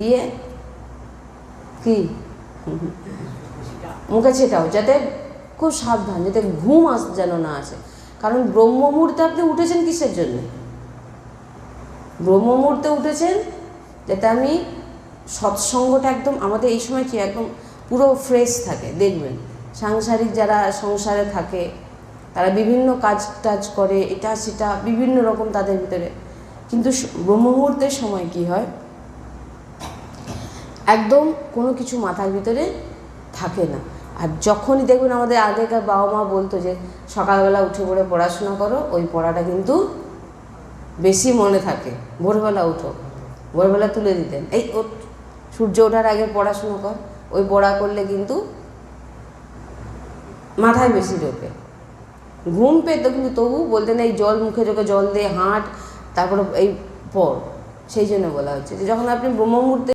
দিয়ে কি মুখে ছেটাও, যাতে খুব সাবধান, যাতে ঘুম যেন না আসে। কারণ ব্রহ্ম মুহূর্তে আপনি উঠেছেন কিসের জন্য? ব্রহ্ম মুহূর্তে উঠেছেন যাতে আমি সৎসঙ্গটা একদম আমাদের এই সময় কি একদম পুরো ফ্রেশ থাকে। দেখবেন সাংসারিক যারা সংসারে থাকে তারা বিভিন্ন কাজ টাজ করে, এটা সেটা বিভিন্ন রকম তাদের ভিতরে, কিন্তু ব্রহ্ম মুহূর্তের সময় কি হয়, একদম কোনো কিছু মাথার ভিতরে থাকে না। আর যখনই দেখবেন আমাদের আগেকার বাবা মা বলতো যে সকালবেলা উঠে পড়ে পড়াশোনা করো, ওই পড়াটা কিন্তু বেশি মনে থাকে। ভোরবেলা উঠো, ভোরবেলা তুলে দিতেন, এই সূর্য ওঠার আগে পড়াশোনা কর, ওই পড়া করলে কিন্তু মাথায় বেশি ঢোকে। ঘুম পেত কিন্তু তবু বলতেন এই জল মুখে চোখে জল দিয়ে হাঁট, তারপরে এই পড়। সেই জন্য বলা হচ্ছে যে যখন আপনি ব্রহ্ম মুহূর্তে